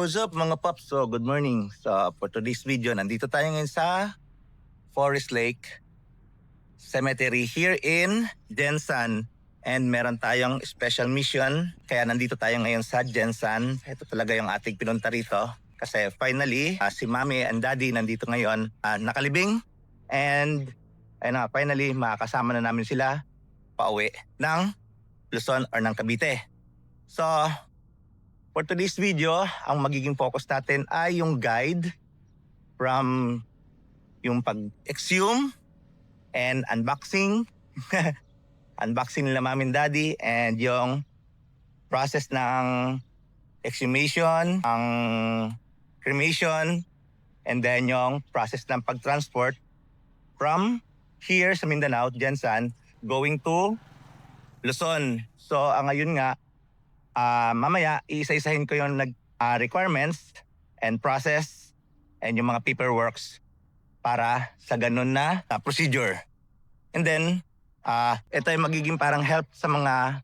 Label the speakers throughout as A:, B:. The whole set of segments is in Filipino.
A: what's up mga paps? So, good morning. So, for today's video, nandito tayo ngayon sa Forest Lake Cemetery here in Jensan. And meron tayong special mission. Kaya nandito tayo ngayon sa Jensan. Ito talaga yung ating pinunta rito. Kasi finally, si Mami and Daddy nandito ngayon nakalibing. And finally, makakasama na namin sila pauwi ng Luzon or ng Cavite. So, for today's video, ang magiging focus natin ay yung guide from yung pag-exhume and unboxing. Unboxing nila Mami and Daddy and yung process ng exhumation, ang cremation, and then yung process ng pag-transport from here sa Mindanao, Jensan, going to Luzon. So, ngayon nga, mamaya, iisa-isahin ko yung requirements and process and yung mga paperworks para sa ganun na procedure. And then, ito ay magiging parang help sa mga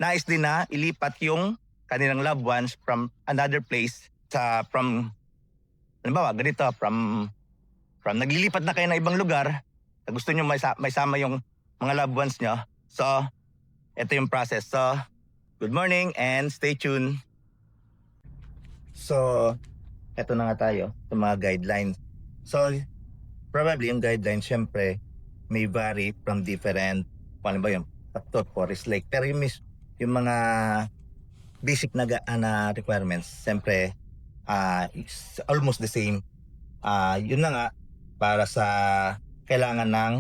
A: nais din na ilipat yung kanilang loved ones from another place from halimbawa, ganito, from naglilipat na kayo na ibang lugar, gusto nyo may sama yung mga loved ones nyo. So, ito yung process. So, good morning and stay tuned. So, eto na nga tayo sa mga guidelines. So, probably yung guidelines, syempre, may vary from different, paano ba yung Forest Lake. Pero yung mga basic na requirements, syempre, it's almost the same. Yun na nga, para sa kailangan ng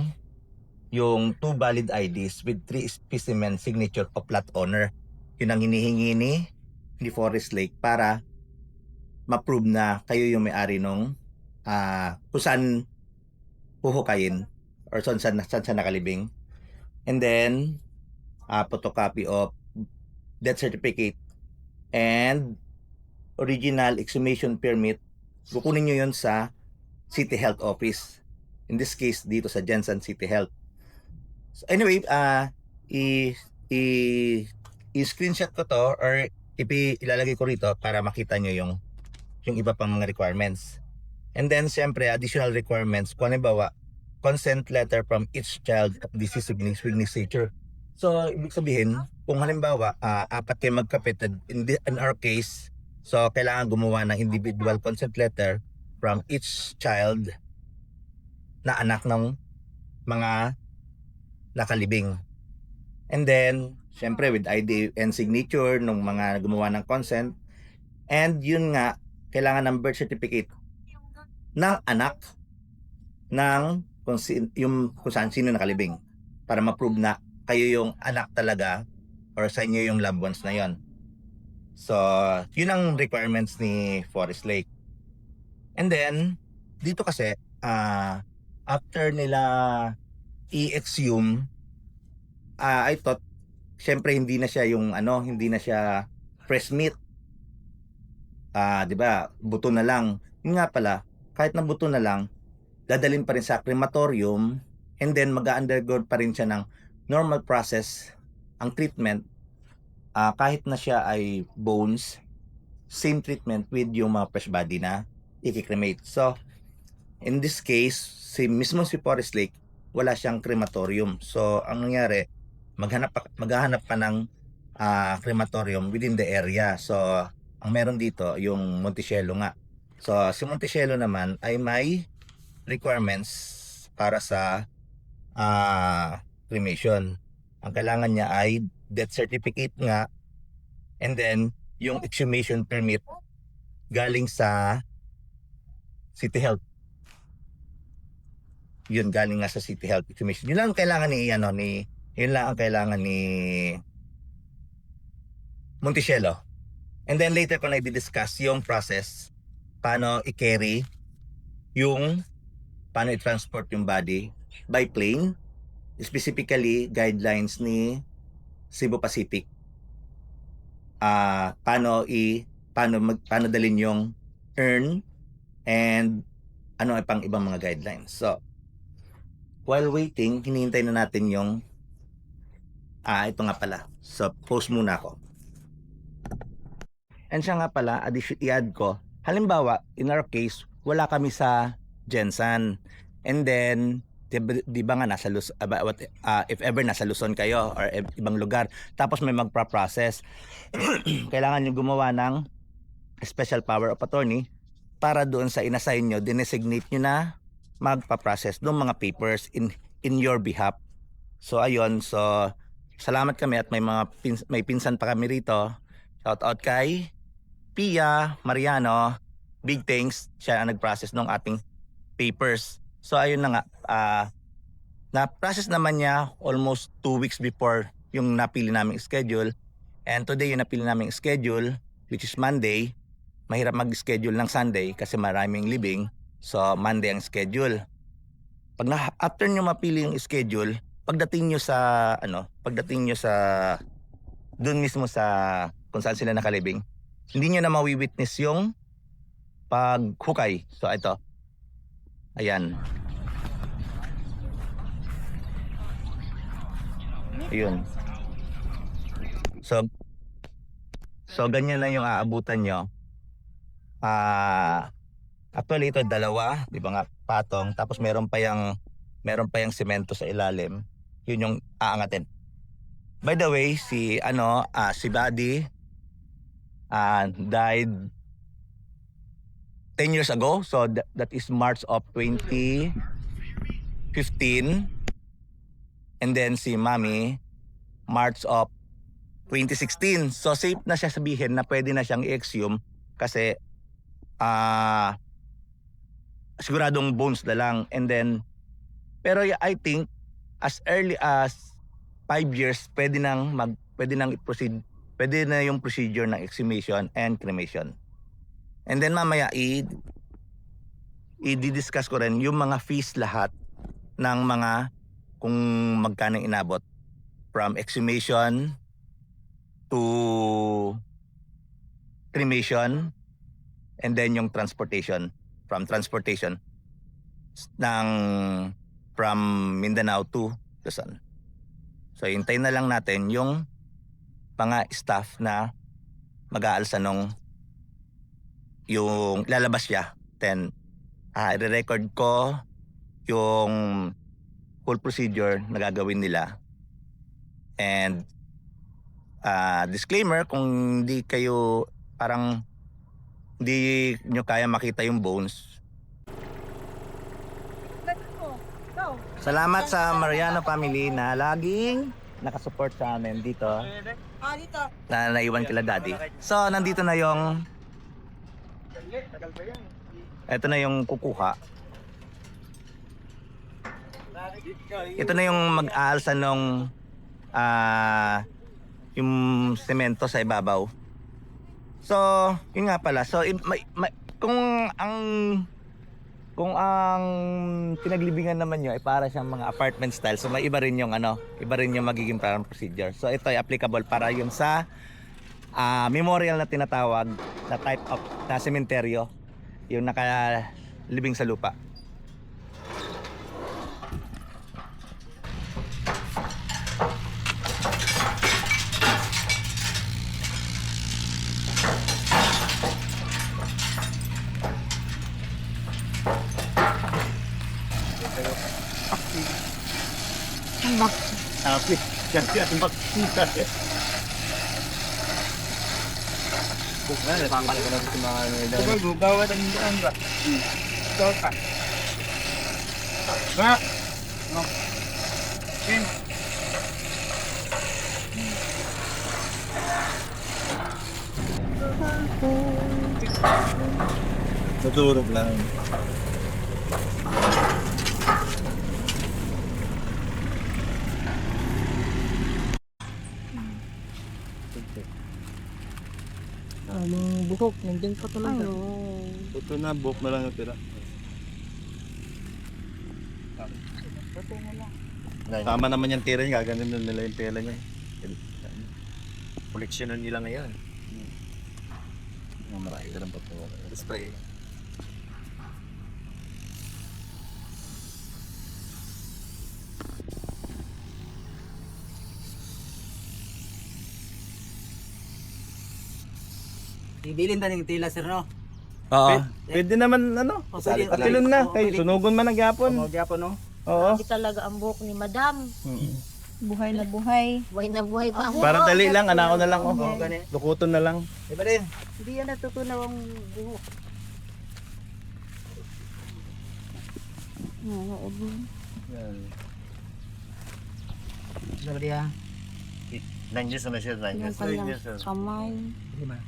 A: yung 2 valid IDs with 3 specimen signature of lot owner. Yun ang hinihingi ni Forest Lake para ma-prove na kayo yung may-ari nung kung saan huhukayin or saan nakalibing. And then, photocopy of death certificate and original exhumation permit. Kukunin nyo yun sa City Health Office. In this case, dito sa Jensan City Health. So anyway, i-screenshot ko to or ilalagay ko rito para makita nyo yung iba pang mga requirements. And then, siyempre, additional requirements. Kung halimbawa, consent letter from each child of deceased signature. So, ibig sabihin, kung halimbawa, 4 kayo magkapatid, in our case, so, kailangan gumawa ng individual consent letter from each child na anak ng mga nakalibing. And then, syempre with ID and signature ng mga gumawa ng consent. And yun nga, kailangan ng birth certificate ng anak ng kung saan sino nakalibing para ma-prove na kayo yung anak talaga or sa inyo yung loved ones na yon. So, yun ang requirements ni Forest Lake. And then, dito kasi, after nila i-exhume, I thought, syempre hindi na siya fresh meat. Di ba? Buto na lang. Yun nga pala, kahit na buto na lang, dadalhin pa rin sa crematorium and then mag-undergo pa rin siya ng normal process, ang treatment. Kahit na siya ay bones, same treatment with yung mga fresh body na i-cremate. So, in this case, mismo si Forest Lake, wala siyang crematorium. So, ang nangyari, maghahanap pa ng crematorium within the area. So, ang meron dito, yung Montecielo nga. So, si Montecielo naman ay may requirements para sa cremation. Ang kailangan niya ay death certificate nga and then yung exhumation permit galing sa City Health. Yun, galing nga sa City Health exhumation. Yun lang ang kailangan ni Montecielo. And then later ko na i-discuss yung process, paano i-carry paano i-transport yung body by plane, specifically guidelines ni Cebu Pacific. Paano dalhin yung urn and ano ay pang ibang mga guidelines. So, while waiting, hinihintay na natin yung ito nga pala. So, pause muna ako. And siya nga pala, i-add ko, halimbawa, in our case, wala kami sa Gensan. And then, di ba nga nasa if ever nasa Luzon kayo or ibang lugar, tapos may magpa-process, kailangan nyo gumawa ng special power of attorney para doon sa inassign nyo, dinesignate nyo na magpa-process ng mga papers in your behalf. So ayun, so salamat kami at may pinsan pa kami rito. Shout out kay Pia Mariano. Big thanks, siya ang nag-process ng ating papers. So ayun na nga, na-process naman niya almost 2 weeks before yung napili naming schedule. And today yung napili naming schedule, which is Monday. Mahirap mag-schedule ng Sunday kasi maraming libing. So Monday ang schedule. After nyo mapili yung schedule, pagdating nyo sa doon mismo sa kung saan sila nakalibing, hindi nyo na mawi-witness yung paghukay. So ito. Ayan. Ayun. So ganyan lang yung aabutan nyo. Actually ito dalawa, di ba nga, patong, tapos meron pa yung semento sa ilalim. Yun yung aangatin. By the way, si Buddy died 10 years ago. So that is March of 2015. And then si Mami, March of 2016. So safe na siya sabihin na pwede na siyang i-exhume kasi siguradong bones na lang. And then, pero I think as early as 5 years pwede na yung procedure ng exhumation and cremation. And then mamaya i-discuss ko rin yung mga fees lahat ng mga kung magkano inabot from exhumation to cremation and then yung transportation from Mindanao to Luzon. So hintayin na lang natin yung mga staff na mag-aalsa nung yung lalabas siya. Then i-record ko yung full procedure na gagawin nila. And disclaimer, kung hindi kayo hindi nyo kaya makita yung bones. Salamat sa Mariano family na laging nakasupport sa amin dito. Na naiwan kila daddy. So nandito na yung ito na yung kukuha. Ito na yung mag-aalsa nung yung semento sa ibabaw. So, yun nga pala. So, kung ang pinaglibingan naman nyo ay para siyang mga apartment style, so may iba rin yung magiging parang procedure. So, ito ay applicable para yung sa memorial na tinatawag na type of na sementeryo, yung nakalibing sa lupa.
B: Happy. Yan makikita. Nakakalimutan na sa mga nila. Bawat ang daan ba? Ito ka. Ba? No. Kim. Natulog lang.
C: Buhok, nandiyan pa talaga.
B: Ito na, buhok na lang yung tira. Tama naman yung tira niya, gaganin nila yung tela niya.
A: Koleksyonan nila ngayon.
B: Marami ka lang pa po.
A: Spray.
C: Ibilin ta ning tila sir no.
A: Oo.
B: Pwede naman ano.
C: Pwede-
B: Atilon na.
C: Oo,
B: Kay
C: pwede.
B: sunugon man ang gyapon.
C: Magyapon no.
B: Oo.
D: Hindi talaga ang buhok ni Madam.
E: Buhay na buhay.
D: Buhay na buhay pa ang
B: Para
D: buhok.
B: dali lang, anako na lang. Oh.
C: Oo, gani.
B: Lukuton na lang.
C: Diba din?
D: Hindi yan natutunaw ang buhok.
C: Diba dia?
F: Nandiyan sa mesir,
E: Yung
F: nandiyan sa
E: kanyang
F: mesir.
E: kamay.
C: Diba?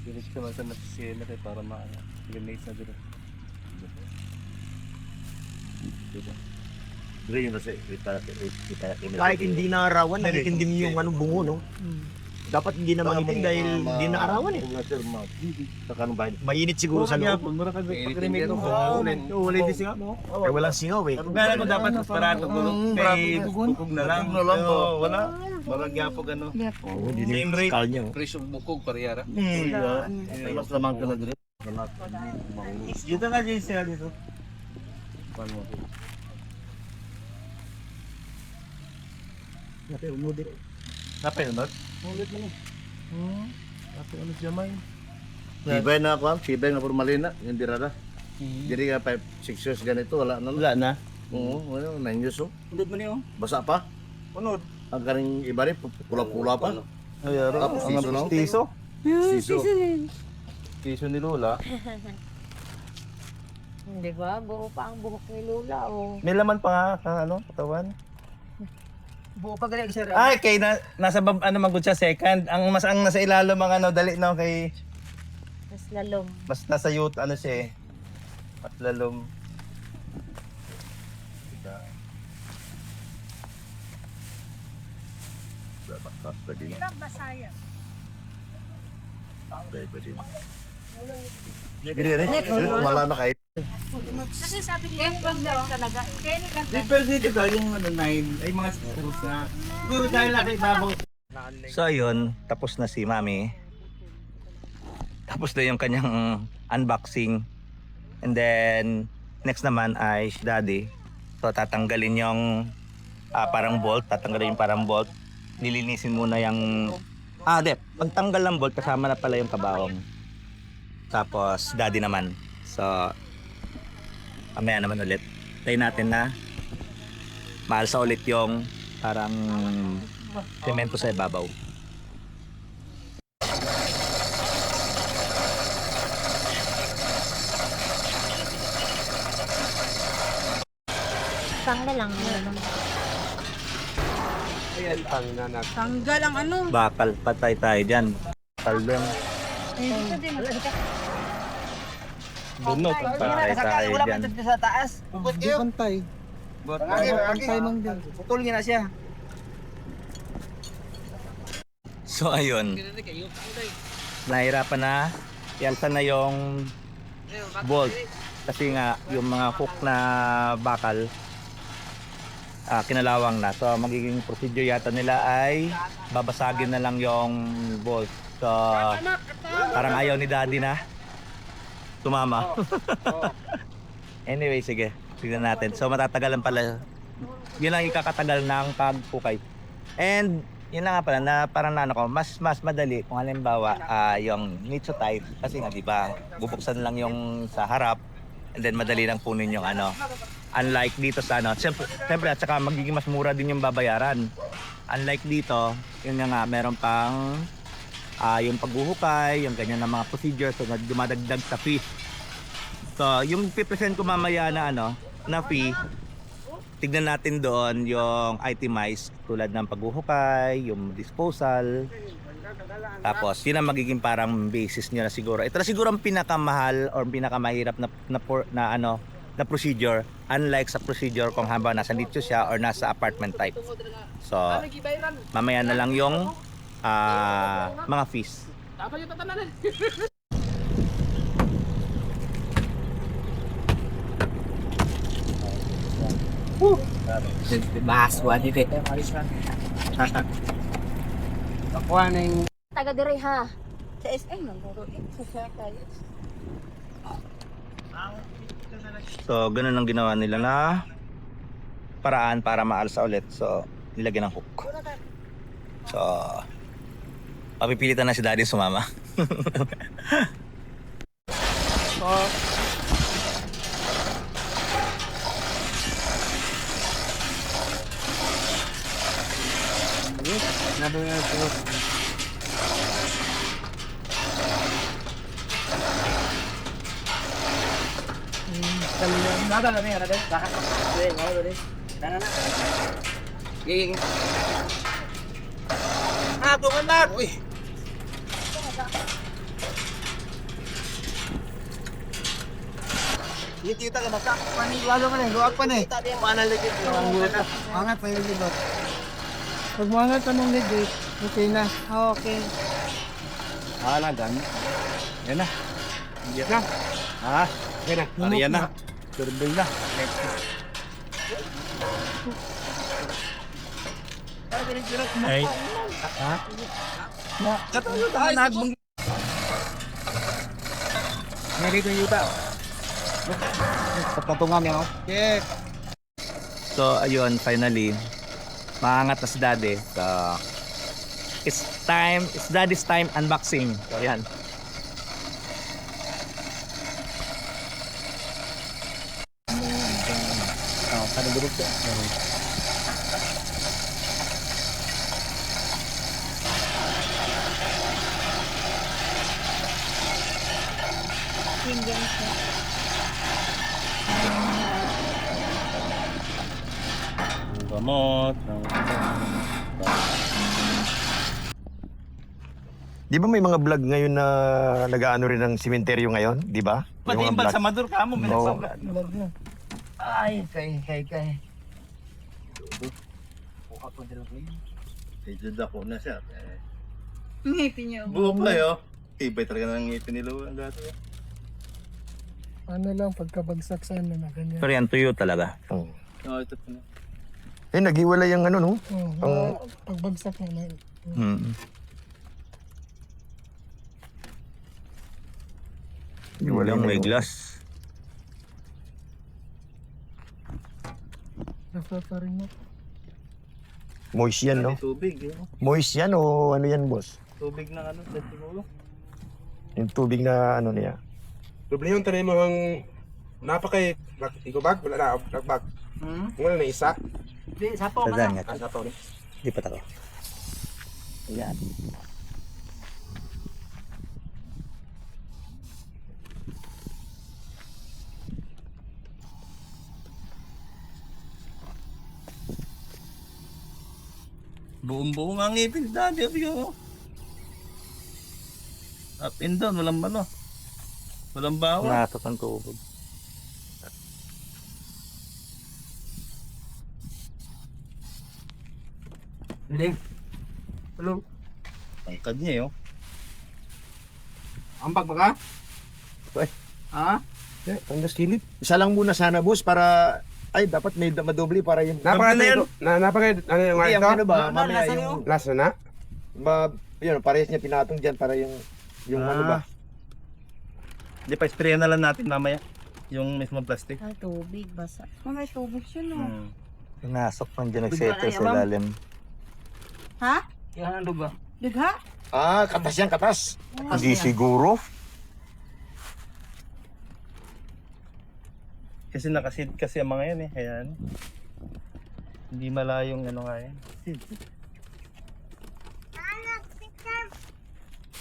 F: Finish ka man sa nasisira kay para ma-eliminate na dito. Dito yung kasi kita
G: Kahit hindi naarawan, nakikindi niyo yung anong bungo, no? Dapat hindi na manginig dahil hindi naarawan eh.
F: Sa kanong bahay.
G: Mainit siguro sa loob.
B: Mura ka
F: Pag-limit mo.
G: Wala din siya. Eh, walang singaw eh.
B: Kaya ko dapat parado ko kay bukog na lang.
F: Bukog na lang po.
B: Oo, wala. Walang gyapog ano.
G: Same rate. Kal niya.
F: Presyong bukog parehara.
G: Mas lamang ka na dito.
B: Dito nga din siya dito. Napelnot?
F: Sibay na ako, sibay na formalina, yung dirada. Jadi ka 5-6 years ganito, wala na.
B: Wala na.
F: Oo, wala, 9 years oh.
C: Undod mo niyo.
F: Basa pa.
C: Unod.
F: Ang kaning iba rin, pula-pula pa.
B: Ay, aro.
F: Tapos
B: Ang
F: siso lang.
B: tiso.
F: Siso.
B: Tiso ni Lola.
D: Hindi ba? Buo pa ang buhok ni Lola. Oh.
B: May laman pa nga ang ano, katawan.
C: Buo pa gali sir.
B: Ay, kay nasa ano magud siya second. Ang mas ang nasa ilalim ang ano dali no kay
D: Mas lalong.
B: mas nasa youth ano siya eh. Mas lalom.
F: Gini rin, wala na kayo.
C: Pero dito daw yung ano nine ay mga screws na. Siguro dahil nakaibabaw.
A: So ayun, tapos na si Mami. Tapos na yung kanyang unboxing. And then next naman ay si Daddy. So tatanggalin yung parang bolt, tatanggalin yung parang bolt. Nilinisin muna yung pagtanggal ng bolt kasama na pala yung kabawang. Tapos Daddy naman. So mamaya naman ulit. Try natin na maalsa ulit yung parang semento sa ibabaw.
D: Tanggal lang.
E: Tanggal ang ano.
A: Bakal, patay tayo dyan. Talbem.
B: Bunot.
A: Patay tayo
C: Wala
A: dyan.
C: pa dito sa taas.
B: Pantay.
C: Pantay mang din. Putol na siya.
A: So ayun. Nahirapan na. Ialta na yung bolt. Kasi nga yung mga hook na bakal kinalawang na. So magiging procedure yata nila ay babasagin na lang yung bolt. So parang ayaw ni Daddy na tumama. Anyway, sige. Tignan natin. So matatagalan pala. Yun ang ikakatagal ng pagpukay. And yun na nga pala na parang nano ko, mas madali kung halimbawa yung nitso type kasi nga di ba bubuksan lang yung sa harap and then madali lang kunin yung ano. Unlike dito sa ano, siyempre at saka magiging mas mura din yung babayaran. Unlike dito, yun nga meron pang yung paghuhukay, yung ganyan na mga procedures so dumadagdag sa fee. So yung pipresent ko mamaya na ano, na fee, tignan natin doon yung itemize tulad ng paghuhukay, yung disposal. Tapos yun ang magiging parang basis niya na siguro. Ito na siguro ang pinakamahal or pinakamahirap na procedure, unlike sa procedure kung hamba nasa nicho siya or nasa apartment type. So mamaya na lang yung mga fees.
C: Baswa dito. Nakuha na yung
D: Taga dire ha.
E: Sa SM lang.
A: So ganun ang ginawa nila na paraan para maalsa ulit. So nilagyan ng hook. So, papipilitan na si Daddy sumama.
C: Nada na rin, nada. Saka. Wala rin. Tara na. Ging. Bumandag! Uy! Kita ka mata. Lalo ka na, luwag pa na eh. Manaligid. Angat pa yung libot.
E: Pag mga tanong ni Dave, okay na. Okay.
F: Gan. Yan na. Yan na. Yan na. Ariyan na. Turbol na.
G: Ay,
C: Narito yung yuta. Patungan yan, oh. Yes.
A: So, ayun, finally, maangat na si Daddy. So, it's Daddy's time unboxing. So, ayan.
F: Gamot.
G: di ba may mga vlog ngayon na nag-aano rin ng sementeryo ngayon? Di ba?
C: Pati yung balsamador ka mo,
G: Oo.
C: Ay, kay.
F: Medyo dako na siya.
E: Ngipin niyo.
F: Buhok na yun. Tibay talaga ng ngipin nila ang gato.
B: Ano lang, pagkabagsak sa ano na ganyan.
A: Pero yan, tuyo talaga.
G: Oh.
F: Ito po na.
G: Naghiwalay yung ano, no?
B: Pagbagsak na.
A: Mm. Walang may glass.
B: Nasa rin mo.
G: Moist yan, no?
F: Tubig.
G: Moist yan o ano yan, boss?
F: Tubig na ano. Siguro.
G: Yung tubig na ano niya.
H: Doble yung tanim mo ang napakay igubag wala na nagbag. Wala na isa.
C: Di, sapo ka
A: Dadan
C: na.
A: nga. Di pa tako. Ayan.
F: Buong-buong ang ngipin. Daddy, yun. Up and down. Walang ano. Walang bawa.
A: Natot ang tubig.
C: Hindi. Hello.
F: Tangkad niya yun.
C: Ambag ba ka?
G: Uy.
C: Ha?
G: Ang naskilip. Isa lang muna sana, boss, para... Ay, dapat may madoble para yung...
H: Napakay napakay ano yung
G: Hindi, ang
H: ito?
G: ano ba? Mamaya
C: nasa
G: yung...
H: Last na.
G: Yun, parehas niya pinatong dyan para yung... Yung ano ba?
F: Hindi pa sprayan na lang natin mamaya. Yung mismo plastic.
E: Ay, tubig, basa. May tubig siya, no?
A: Pinasok man dyan nagsettle sa ilalim.
E: Ha?
C: Yan ang duga.
E: Digha?
G: Katas yan, katas.
A: Hindi siguro.
F: Kasi nakasid kasi ang mga yan eh. Kaya ano. Hindi malayong ano nga yan.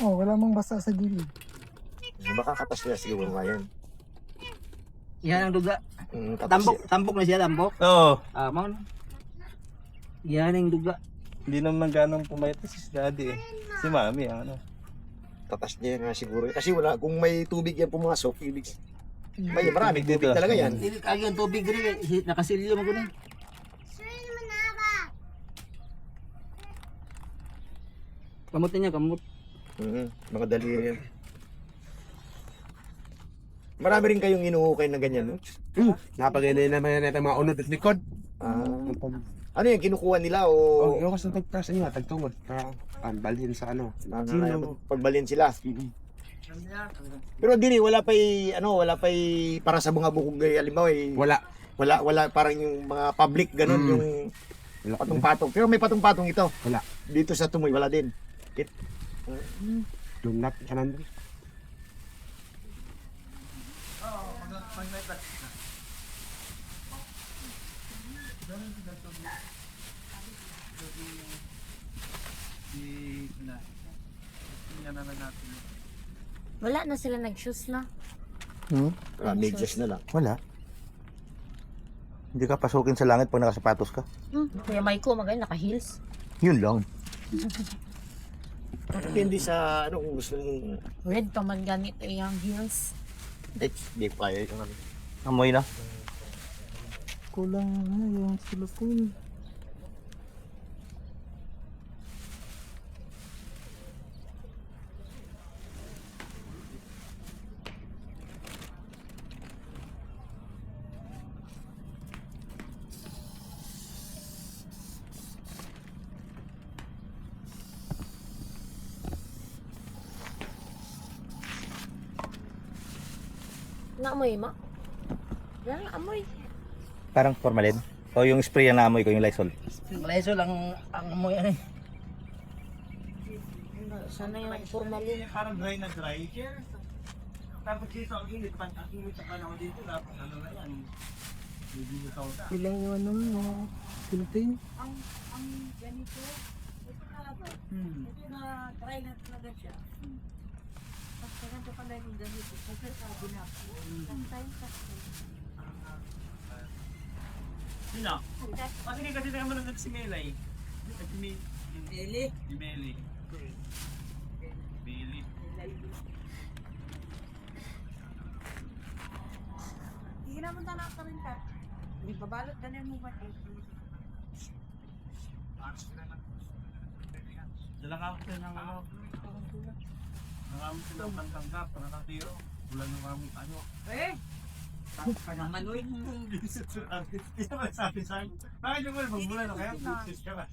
B: Oh, wala mang basa sa gilid.
G: Baka katas niya siguro nga yan.
C: Yan ang duga.
G: Katas
C: Tambok,
G: yan.
C: tambok na siya, tambok.
F: Oo.
C: Mau na. Yan ang duga.
F: Hindi naman ganong pumayat si Daddy eh. Si Mami ano.
G: Katas niya nga siguro. Kasi wala, kung may tubig yan pumasok, ibig... Maraming tubig
F: Dito.
G: talaga yan.
C: Hindi kagi ang tubig rin. Nakasilyo mo kunin. Kamutin niya, kamut.
G: Mga daliri yan. Marami rin kayong inuukay na ganyan, no?
H: Napagay naman natin mga unod at likod.
G: Ano yan, kinukuha nila
H: Oh,
G: o
H: yung kasi tagpras niya, tagtungod. Balhin sa ano.
G: pagbalin sila? Pero dili, wala pa'y, wala pa'y para sa mga bukog, halimbawa,
H: Wala.
G: wala parang yung mga public, ganun, yung Patong-patong. Pero may patong-patong ito.
F: Wala.
G: Dito sa Tumoy, wala din.
F: Lumnat ka nandun.
D: Wala na sila nag-shoes na.
G: Wala, medyas na lang.
A: Wala. Hindi ka pasukin sa langit pag nakasapatos ka.
D: Kuya Maiko, magaling naka-heels.
A: Yun lang.
G: Depende sa ano kung gusto nyo.
D: Red pa man ganit yung heels.
G: Hindi pa yun.
A: Amoy na.
E: Kulang na yung silicone.
D: Naamoy ma? Wala na amoy.
A: Parang formalin. O yung spray na naamoy ko, yung Lysol.
E: Lysol ang amoy ano.
D: Sana yung formalin.
C: Parang dry na dry. Tapos dito ang init sa panahon dito na ano na yan. Hindi mo tawag.
E: Ilang yung ano mo. Philippine.
C: Ang ganito, ito talaga. Ito na dry na talaga siya. Tapos ganito pala yung ganito. Kasi sabi na po. Sino? Kasi kasi naman nag si Melay. Si Meli. Si Meli. Meli. Hindi naman na rin ka. Hindi babalot na mo ba? Dala ka ako ng ano. Nakamo sila ng pantangkap, nakatiro. Wala nung kami ano. Eh! Tapos ka naman, uy. Hindi naman sabi sa akin. Bakit yung wala magmula na kaya? Busis ka ba?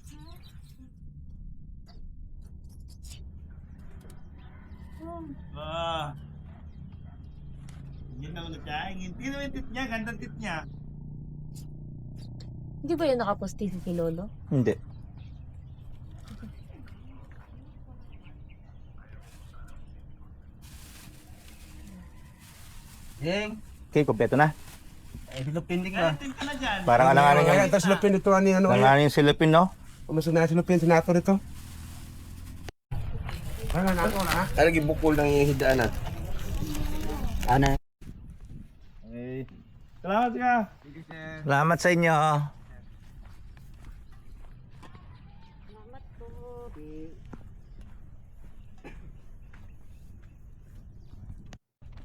C: Yun naman nagkain. Hindi naman yung tit niya, gandang tit niya.
D: Hindi ba yun nakaposti si Lolo?
A: Hindi.
C: Yeng!
A: Okay, kompleto na.
C: Eh, pinupinding ka. Tit ka na dyan.
A: Parang alanganin
F: Kaya
A: yung...
F: ito silupin ito ani ano.
A: Alanganin yung silipin, no?
F: Umusog na silupin sinato nito. Ano na ako na ha? Lagi bukol ng hidaan na.
E: Ana.
C: Salamat ka.
A: Salamat sa inyo.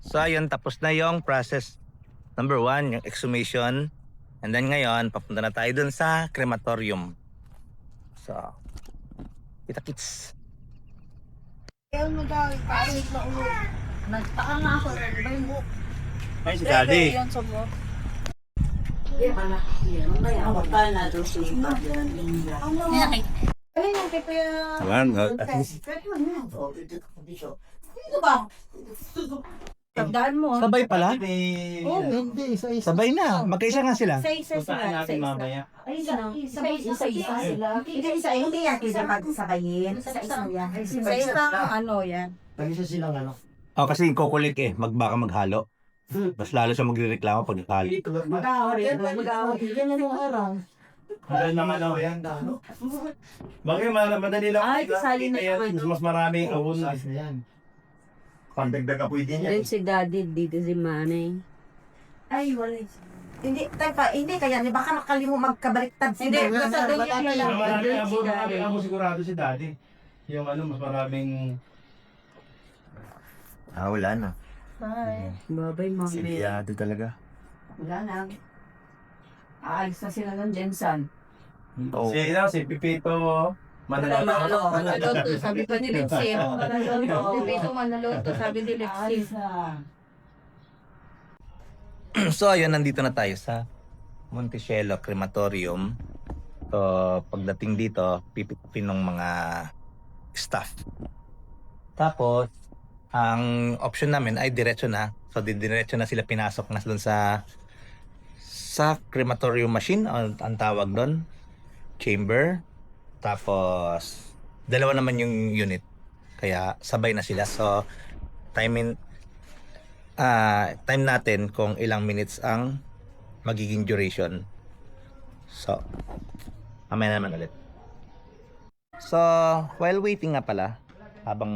A: So ayun, tapos na yung process number 1, yung exhumation. And then ngayon, papunta na tayo dun sa crematorium. So, kita-kits.
D: Nagtaka nga ako. Ba yung buhok?
C: Ay, si Daddy.
D: Yan sa buhok.
E: Tandaan mo.
A: Sabay pala?
E: Oh, hindi. Isa-isa.
A: Sabay na. Magkaisa nga sila.
D: Isa-isa
C: Puntaan
D: sila.
C: natin mamaya.
D: Isa-isa sila.
I: Hindi yan kita magsabayin. Isa-isa yan. Isa-isa ano yan.
G: Pag-isa silang ano.
A: O kasi kukulik baka maghalo. Mas lalo siya magrereklamo pag naghalo.
E: Mag-awari. Yan ang harang.
C: Madali naman ako yan. Bakit madali lang?
D: Ay, kasali na
C: Kaya mas marami ang awon.
G: Size na yan. Pandagdag ka po din yan.
D: Then si Daddy, dito si Manay.
I: Ay, wala. Hindi, hindi kaya, baka nakalimu magkabaliktad
D: Hindi, basta daw yung
C: Marami
D: lalaki.
C: ako sigurado si Daddy. Yung ano, mas maraming...
G: Wala na.
I: Bye.
D: Babay, Mami.
G: Siyado talaga.
I: Wala na. Aalis na sila ng Jensen.
G: Oo.
C: Si Pipito, Manaloto.
D: Manaloto, sabi pa ni Lexie. Pipito Manaloto, sabi ni Lexie.
A: So ayun, nandito na tayo sa Monticello Crematorium. So pagdating dito, pipipin ng mga staff. Tapos, ang option namin ay diretso na. So diretso na sila pinasok na doon sa crematorium machine, ang tawag doon. chamber. Tapos, dalawa naman yung unit. Kaya sabay na sila. So, time natin kung ilang minutes ang magiging duration. So, mamaya naman ulit. So, while waiting nga pala, habang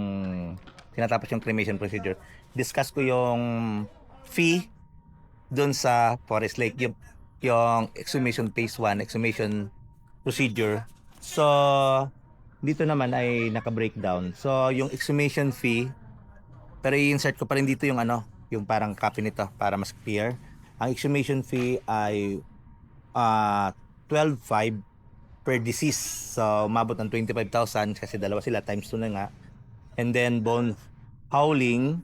A: tinatapos yung cremation procedure, discuss ko yung fee doon sa Forest Lake, yung exhumation phase 1, exhumation procedure. So, dito naman ay naka-breakdown. So, yung exhumation fee, pero i-insert ko pa rin dito yung yung parang copy nito para mas clear. Ang exhumation fee ay 12,500 per deceased. So, umabot ng 25,000 kasi dalawa sila, times 2 na nga. And then, bone howling,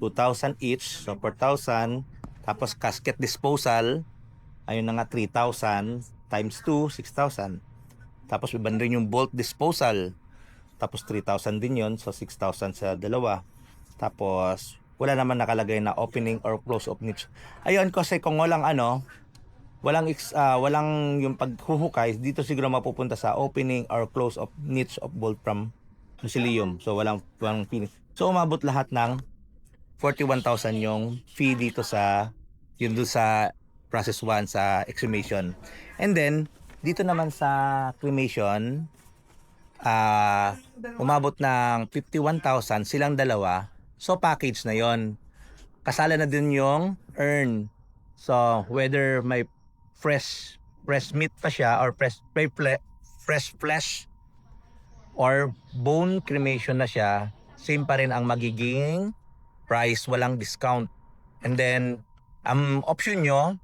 A: 2,000 each, so 4,000. Tapos, casket disposal, ayun na nga, 3,000 times 2, 6,000. Tapos, iba rin yung bolt disposal. Tapos, 3,000 din yon, so 6,000 sa dalawa. Tapos, wala naman nakalagay na opening or close of niche. Ayun, kasi kung walang walang yung paghuhukay, dito siguro mapupunta sa opening or close of niche of bolt from mausoleum. So walang fee. So umabot lahat ng 41,000 yung fee dito sa yun doon sa process 1 sa exhumation. And then dito naman sa cremation, umabot ng 51,000 silang dalawa. So package na yon. Kasala na din yung urn. So whether may fresh meat pa siya or fresh flesh or bone cremation na siya, same pa rin ang magiging price, walang discount. And then option nyo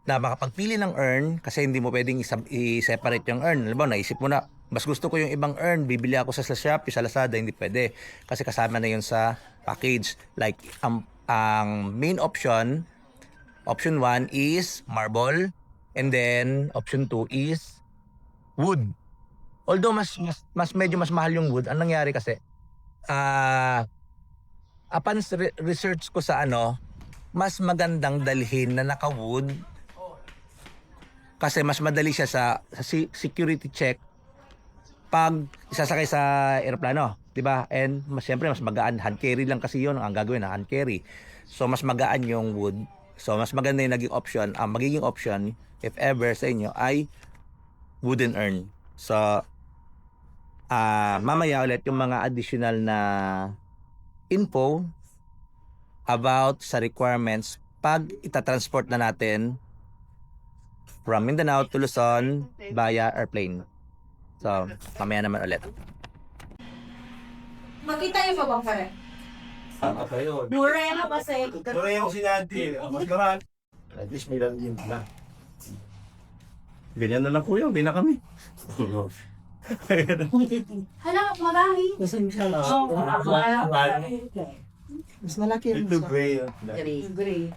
A: na makapagpili ng urn, kasi hindi mo pwedeng i-separate yung urn. Alam mo, naisip mo na, mas gusto ko yung ibang urn, bibili ako sa Shopee, sa Lazada, hindi pwede. Kasi kasama na yun sa package. Like, ang main option 1 is marble, and then option 2 is wood. Although medyo mas mahal yung wood, ang nangyari kasi, upon research ko sa mas magandang dalhin na naka-wood kasi mas madali siya sa security check pag isasakay sa eroplano, 'di ba? And siyempre mas magaan, hand carry lang kasi 'yon ang gagawin, hand carry. So mas magaan yung wood. So mas maganda yung naging option. Ang magiging option if ever sa inyo ay wooden urn. So mamaya ulit yung mga additional na info about sa requirements pag itatransport na natin from Mindanao to Luzon via airplane. So, mamaya naman ulit.
I: Makita niyo pa bang pare?
C: Apa yun?
I: Mura yan kasi.
C: Pero yung sinati, magkahan. At least may lang yun na. Ganyan na lang kuya, hindi na kami.
I: Hala, marami.
E: Mas malaki yung
C: Ito gray.
I: Gray.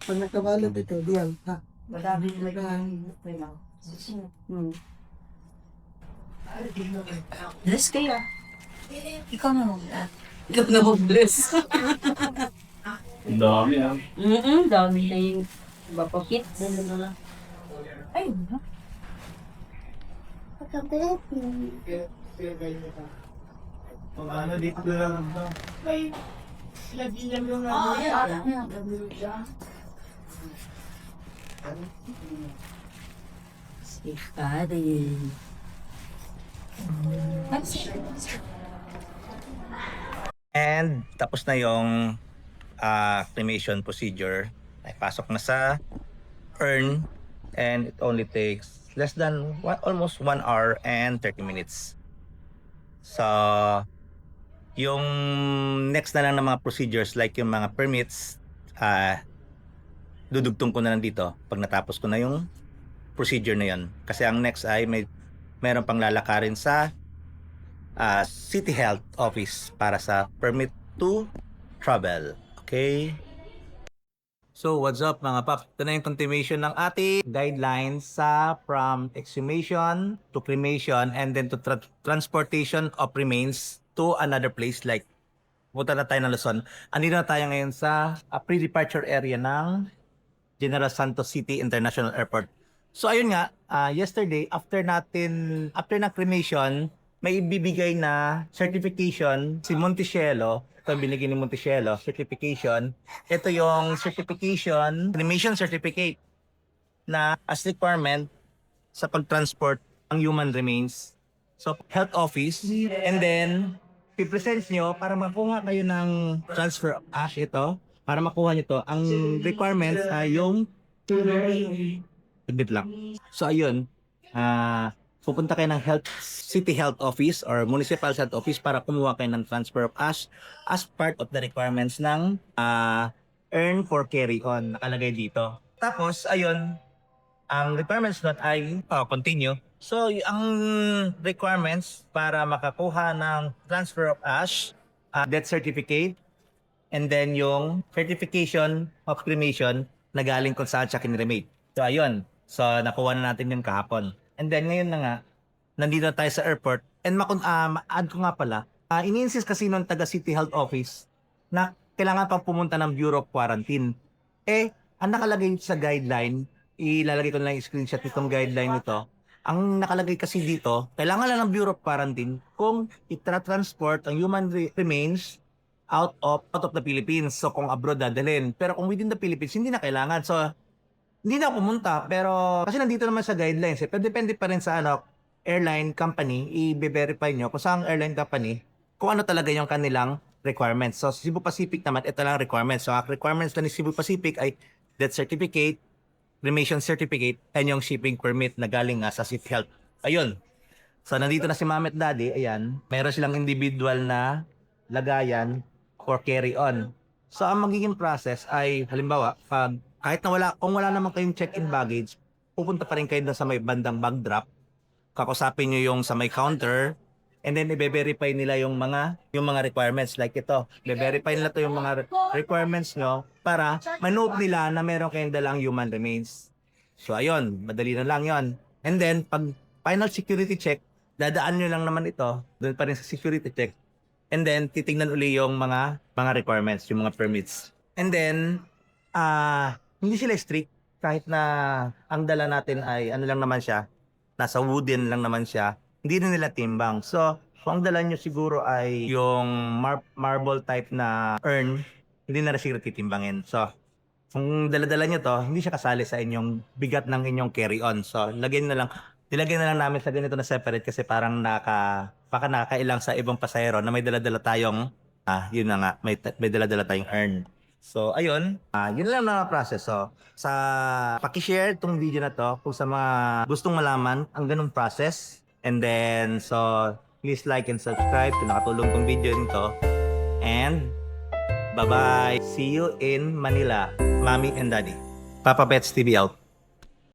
E: pag nagkabalot ito, diyan. Ha?
I: Madami naghahanap. Bless kayo. Ikaw na muna. Ikaw na mag-bless.
C: Dami ah.
I: Dami na yung bapakit. Ay, ha?
C: Ano dito na lang ito?
I: Oh, yeah.
A: And tapos na yung cremation procedure. Ay pasok na sa urn and it only takes less than almost 1 hour and 30 minutes. So yung next na lang ng mga procedures like yung mga permits, dudugtong ko na lang dito pag natapos ko na yung procedure na yun. Kasi ang next ay meron pang lalakarin sa City Health Office para sa permit to travel. Okay? So what's up mga paps? Ito na yung continuation ng ating guidelines from exhumation to cremation and then to transportation of remains to another place like punta na tayo ng Luzon. Andito na tayo ngayon sa pre-departure area ng General Santos City International Airport. So ayun nga, yesterday after na cremation, may ibibigay na certification si Montecielo. Ito binigay ni Montecielo, certification. Ito yung certification, cremation certificate na as requirement sa pag-transport ng human remains. So health office, and then pipresent nyo para makuha kayo ng transfer of ash ito. Para makuha nyo to, ang requirements ay yung bit lang. So ayun, pupunta kayo ng city health office or municipal health office para kumuha kayo ng transfer of ash as part of the requirements ng earn for carry on nakalagay dito. Tapos ayun, ang requirements nun ay continue. So ang requirements para makakuha ng transfer of ash, death certificate, and then yung certification of cremation na galing kung saan siya kinremate. So ayun, so nakuha na natin yung kahapon. And then ngayon na nga, nandito tayo sa airport. And ma-add ko nga pala, ini-insist kasi nung taga City Health Office na kailangan pang pumunta ng Bureau of Quarantine. Ang nakalagay sa guideline, ilalagay ko na lang yung screenshot nitong guideline nito. Ang nakalagay kasi dito, kailangan lang ng Bureau of Quarantine kung itra-transport ang human remains out of the Philippines. So kung abroad dadalhin. Pero kung within the Philippines, hindi na kailangan. So hindi na pumunta, pero kasi nandito naman sa guidelines pero depende pa rin sa airline company, i-verify nyo kung saan airline company, kung ano talaga yung kanilang requirements. So Cebu Pacific naman, ito lang requirements. So ang requirements na ni Cebu Pacific ay death certificate, cremation certificate, and yung shipping permit na galing sa City Health. Ayun. So nandito na si Mami at Daddy, ayan. Meron silang individual na lagayan for carry on. So ang magiging process ay halimbawa, kung wala naman kayong check-in baggage, pupunta pa rin kayo doon sa may bandang bag drop. Kakusapin nyo yung sa may counter, and then i-verify nila yung mga requirements like ito. I-verify nila to yung mga requirements nyo para manote nila na meron kayong dalang human remains. So ayun, madali na lang yon. And then pag final security check, dadaan nyo lang naman ito doon pa rin sa security check. And then titingnan uli yung mga requirements, yung mga permits. And then hindi sila strict kahit na ang dala natin ay ano lang naman siya, nasa wooden lang naman siya, hindi na nila timbang. So kung ang dala nyo siguro ay yung marble type na urn, hindi na siguro titimbangin. So kung dala-dala nyo to, hindi siya kasali sa inyong bigat ng inyong carry-on. So nilagay na lang namin sa ganito na separate kasi parang baka nakakailang sa ibang pasahero na may dala-dala tayong yun na nga, may dala-dala tayong urn. So ayun, yun lang na process. So sa paki-share itong video na to kung sa mga gustong malaman ang ganung process. And then so please like and subscribe kung nakatulong tong video nito. And bye-bye. See you in Manila. Mommy and Daddy. Papa Pets TV out.